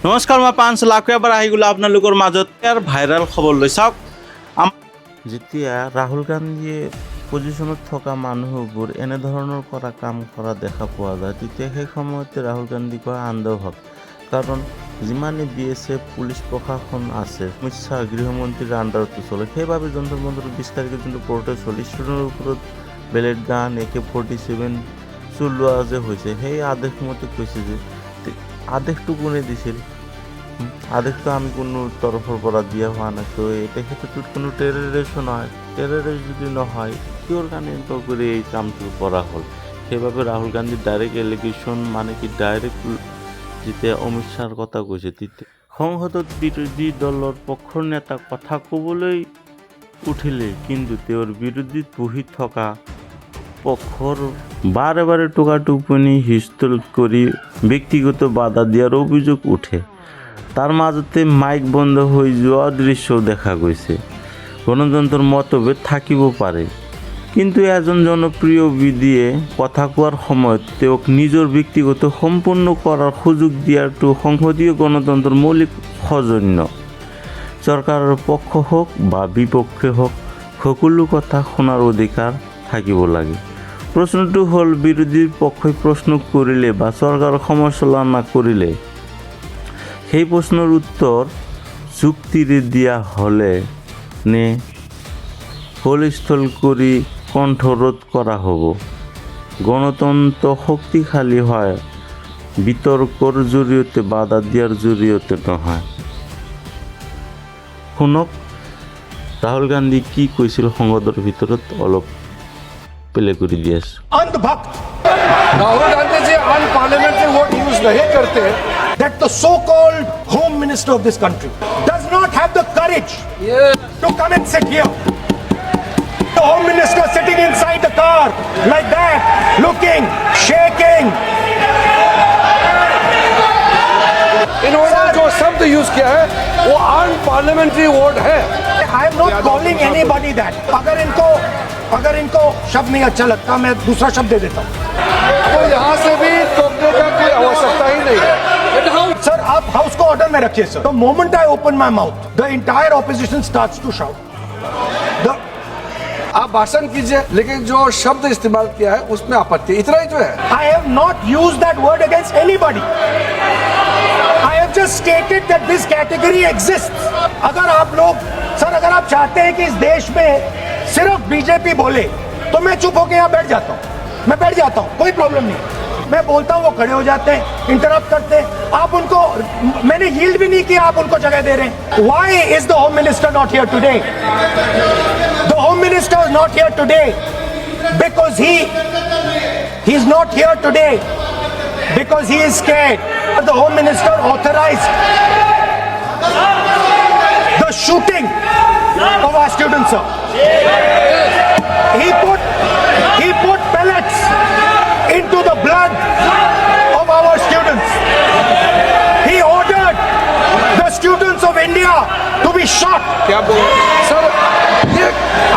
নমস্কাৰ, মই পাঞ্চ লাখে এবাৰ আহি গ'লো আপোনালোকৰ মাজত ইয়াৰ ভাইৰেল খবৰ লৈ চাওক। যেতিয়া ৰাহুল গান্ধীয়ে পজিশ্যনত থকা মানুহবোৰ এনেধৰণৰ কাম কৰা দেখা পোৱা যায়, তেতিয়া সেই সময়তে ৰাহুল গান্ধী কয় আন্ধভাৱ। কাৰণ যিমানে BSF পুলিচ প্ৰশাসন আছে, অমিত শ্বাহ গৃহমন্ত্ৰীৰ আণ্ডাৰতো চলে। সেইবাবে যন্ত্ৰ মন্ত্ৰৰ 20 তাৰিখে যোনটো প্ৰটেষ্ট হ'ল, ষ্টুডেণ্টৰ ওপৰত বেলেট গান AK-47 চলোৱা যে হৈছে, সেই আদেশ মতে কৈছে যে আদেশটো কোনে দিছিল? আদেশটো আমি কোনো তৰফৰ পৰা দিয়া হোৱা নাই। তো এটা ক্ষেত্ৰটোত কোনো টেৰৰিষ্ট নহয়। টেৰৰিষ্ট যদি নহয়, কিহৰ কাৰণে এনেকুৱা কৰি এই কামটো কৰা হ'ল? সেইবাবে ৰাহুল গান্ধী ডাইৰেক্ট এলিগেশ্যন মানে কি ডাইৰেক্ট যেতিয়া অমিত শ্বাহৰ কথা কৈছে, তেতিয়া সংসদত বিৰোধী দলৰ পক্ষৰ নেতা কথা ক'বলৈ উঠিলে, কিন্তু তেওঁৰ বিৰোধীত বহি থকা পক্ষৰ বাৰে বাৰে টোপনি হিষ্টল কৰি ব্যক্তিগত বাধা দিয়াৰ অভিযোগ উঠে। তাৰ মাজতে মাইক বন্ধ হৈ যোৱা দৃশ্যও দেখা গৈছে। গণতন্ত্ৰৰ মতভেদ থাকিব পাৰে, কিন্তু এজন জনপ্ৰিয় বিধিয়ে কথা কোৱাৰ সময়ত তেওঁক নিজৰ ব্যক্তিগত সম্পূৰ্ণ কৰাৰ সুযোগ দিয়াটো সংসদীয় গণতন্ত্ৰৰ মৌলিক সৌজন্য। চৰকাৰৰ পক্ষ হওক বা বিপক্ষে হওক, সকলো কথা শুনাৰ অধিকাৰ থাকিব লাগে। প্ৰশ্নটো হ'ল, বিৰোধী পক্ষই প্ৰশ্ন কৰিলে বা চৰকাৰৰ সমালোচনা কৰিলে সেই প্ৰশ্নৰ উত্তৰ যুক্তিৰে দিয়া হ'লে নে হলস্থল কৰি কণ্ঠৰোধ কৰা হ'ব? গণতন্ত্ৰ শক্তিশালী হয় বিতৰ্কৰ জৰিয়তে, বাধা দিয়াৰ জৰিয়তে নহয়। শুনক ৰাহুল গান্ধী কি কৈছিল সংসদৰ ভিতৰত, অলপ প্লে কৰি দি আছোঁ। Rahul Gandhi ji unparliamentary vote use नहीं करते that the so-called home minister of this country does not have the courage to come and sit here. The home minister sitting inside the car like that, looking, shaking. इन्होंने जो शब्द use किया है वो unparliamentary vote है। I am not calling anybody that. अगर इनको शब्द नहीं अच्छा लगता, मैं दूसरा शब्द दे देता हूँ। तो यहाँ से भी टोकने का कोई आवश्यकता ही नहीं है। सर, आप हाउस को ऑर्डर में रखिए sir. The moment I open my mouth, the entire opposition starts to shout. आप भाषण कीजिए, लेकिन जो शब्द इस्तेमाल किया है उसमें आपत्ति, इतना ही तो है। I have not used that word against anybody. I have just stated that this category exists. अगर आप लोग सर, अगर आप चाहते हैं कि इस देश में सिर्फ बीजेपी बोले, तो मैं चुप होकर यहाँ बैठ जाता हूँ। मैं बैठ जाता हूँ, कोई प्रॉब्लम नहीं। मैं बोलता हूँ, वो खड़े हो जाते हैं, इंटरप्ट करते हैं। आप उनको, मैंने यील्ड भी नहीं किया, आप उनको जगह दे रहे हैं। Why is the home minister not here today? The home minister is not here today because he is not here today because he is scared. The home minister authorized the shooting of our students, sir. He put pellets into the blood of our students. He ordered the students of India to be shot. क्या बोल रहे हैं sir? ये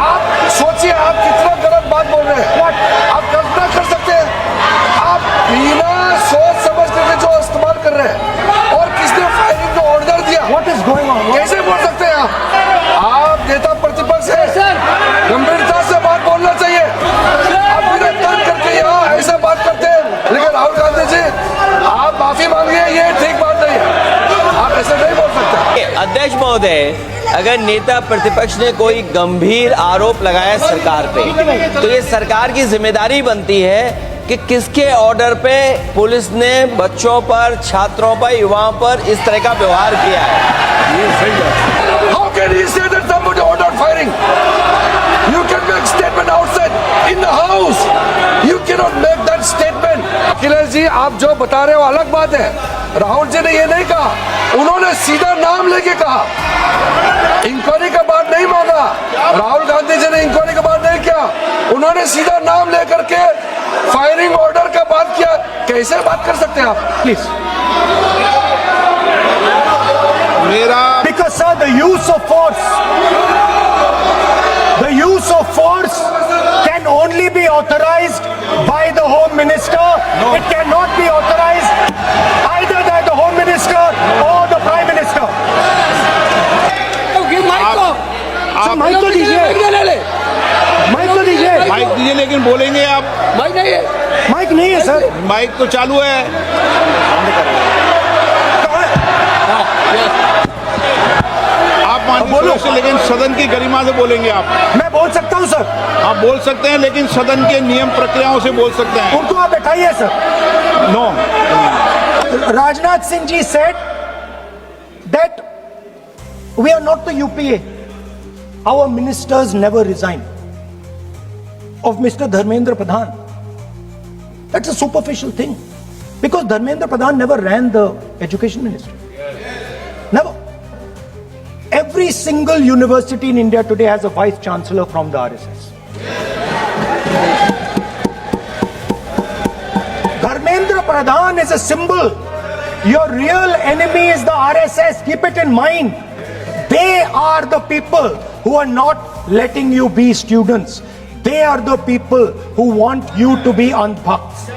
आप सोचिए, आप कितना गलत बात बोल रहे हैं। What? आप कल्पना कर सकते हैं? आप बिना सोच समझ के जो इस्तेमाल कर रहे हैं, और किसने फायरिंग का ऑर्डर दिया? What is going on? कैसे बोल सकते हैं आप? आप नेता प्रतिपक्ष हैं, गंभीरता से बात बोलना चाहिए। आप बिना तर्क करके यहाँ ऐसा बात करते हैं। लेकिन राहुल गांधी जी, आप माफी मांगिए, ये ठीक बात नहीं है। आप ऐसे नहीं बोल सकते। अध्यक्ष महोदय, अगर नेता प्रतिपक्ष ने कोई गंभीर आरोप लगाया सरकार पे, तो ये सरकार की जिम्मेदारी बनती है कि किसके ऑर्डर पे पुलिस ने बच्चों पर, छात्रों पर, युवाओं पर इस तरह का व्यवहार किया है। How can he say that somebody ordered firing? You can make statement outside in the house. You cannot make that statement. Akhilesh ji, आप जो बता रहे हो अलग बात है। राहुल जी ने ये नहीं कहा, उन्होंने सीधा नाम लेके कहा। इंक्वायरी का बात नहीं मांगा। राहुल गांधी जी ने इंक्वायरी का बात नहीं किया, उन्होंने सीधा नाम लेकर के फायरिंग ऑर्डर का बात किया। कैसे बात कर सकते हैं आप? Please. Because sir, the use of force can only be authorized by the home minister. No. It cannot be authorized either by the home minister or mic तो चालू है। आप माननीय से, लेकिन सदन की गरिमा से बोलेंगे आप। मैं बोल सकता हूं सर? आप बोल सकते हैं, लेकिन सदन के नियम प्रक्रियाओं से बोल सकते हैं। उनको आप बैठाइए sir. No. Rajnath Singh ji said that we are not the UPA. Our ministers never resign. Of Mr. Dharmendra Pradhan. That's a superficial thing. Because Dharmendra Pradhan never ran the education ministry. Never. Every single university in India today has a vice chancellor from the RSS. Dharmendra Pradhan is a symbol. Your real enemy is the RSS. Keep it in mind. They are the people who are not letting you be students. They are the people who want you to be anbhaks.